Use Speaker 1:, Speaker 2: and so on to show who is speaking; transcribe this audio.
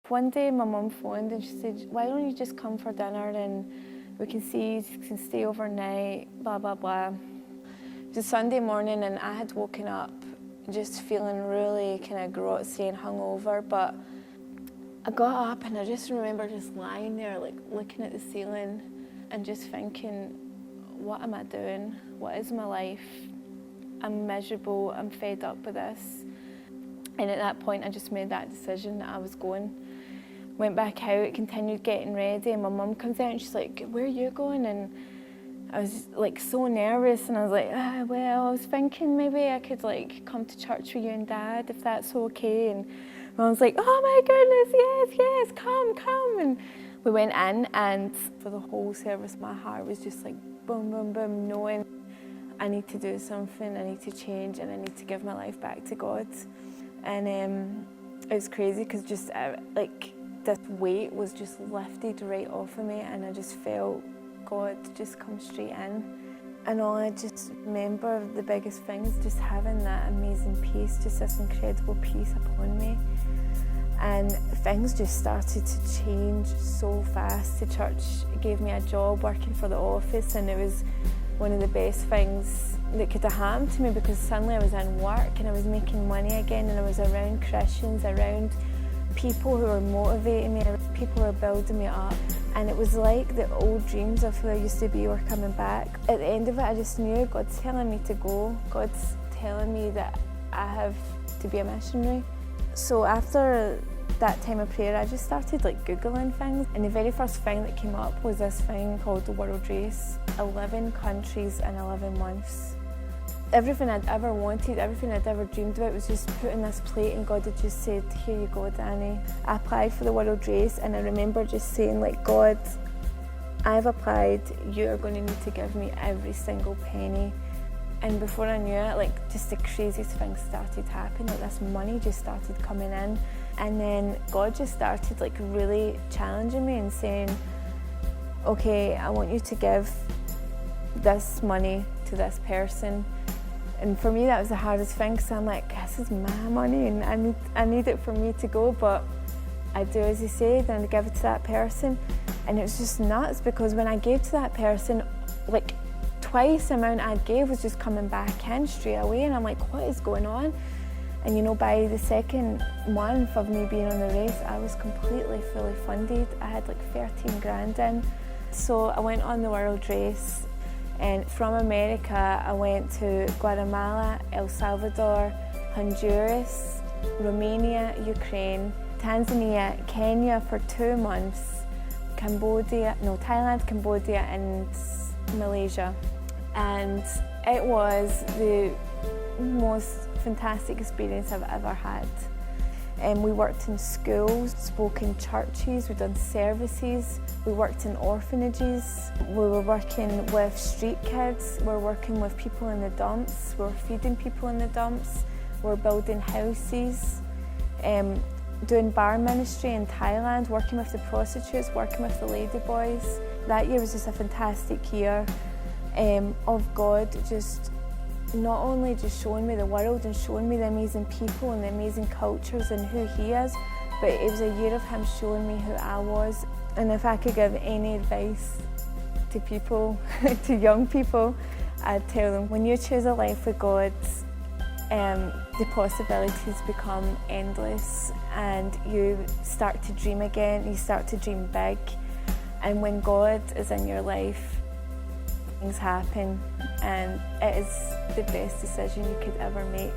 Speaker 1: One day my mum phoned and she said, why don't you just come for dinner and we can see, you can stay overnight, blah, blah, blah. It was Sunday morning and I had woken up just feeling really kind of grotty and hungover, but I got up and I just remember just lying there like looking at the ceiling and just thinking, what am I doing? What is my life? I'm miserable, I'm fed up with this. And at that point I just made that decision that I was going. Went back out, continued getting ready, and my mum comes out and she's like, where are you going? And I was like so nervous and I was like, well, I was thinking maybe I could like come to church with you and Dad if that's okay. And Mum's like, oh my goodness, yes, come. And we went in, and for the whole service my heart was just like boom, boom, boom, knowing I need to do something, I need to change, and I need to give my life back to God. And it was crazy because just like this weight was just lifted right off of me, and I just felt God just come straight in. And all I just remember, the biggest thing is just having that amazing peace, just this incredible peace upon me. And things just started to change so fast. The church gave me a job working for the office, and it was one of the best things that could have happened to me because suddenly I was in work and I was making money again, and I was around Christians, around people who were motivating me, people who were building me up. And it was like the old dreams of who I used to be were coming back. At the end of it, I just knew God's telling me to go. God's telling me that I have to be a missionary. So after that time of prayer, I just started like Googling things, and the very first thing that came up was this thing called the World Race, 11 countries in 11 months. Everything I'd ever wanted, everything I'd ever dreamed about was just put in this plate, and God had just said, here you go, Dani. I applied for the World Race, and I remember just saying, like, God, I've applied, you are going to need to give me every single penny. And before I knew it, like, just the craziest things started happening, like this money just started coming in. And then God just started like really challenging me and saying, okay, I want you to give this money to this person. And for me that was the hardest thing, because I'm like, this is my money and I need it for me to go, but I do as he said and I give it to that person. And it was just nuts, because when I gave to that person, like twice the amount I gave was just coming back in straight away, and I'm like, what is going on? And you know, by the second month of me being on the race, I was completely fully funded. I had like 13 grand in. So I went on the World Race, and from America I went to Guatemala, El Salvador, Honduras, Romania, Ukraine, Tanzania, Kenya for 2 months, Thailand, Cambodia and Malaysia. And it was the most fantastic experience I've ever had. We worked in schools, spoke in churches, we've done services, we worked in orphanages, we were working with street kids, we were working with people in the dumps, we were feeding people in the dumps, we were building houses, doing bar ministry in Thailand, working with the prostitutes, working with the ladyboys. That year was just a fantastic year of God just not only just showing me the world and showing me the amazing people and the amazing cultures and who he is, but it was a year of him showing me who I was. And if I could give any advice to people, to young people, I'd tell them, when you choose a life with God, the possibilities become endless, and you start to dream again, you start to dream big. And when God is in your life, things happen, and it is the best decision you could ever make.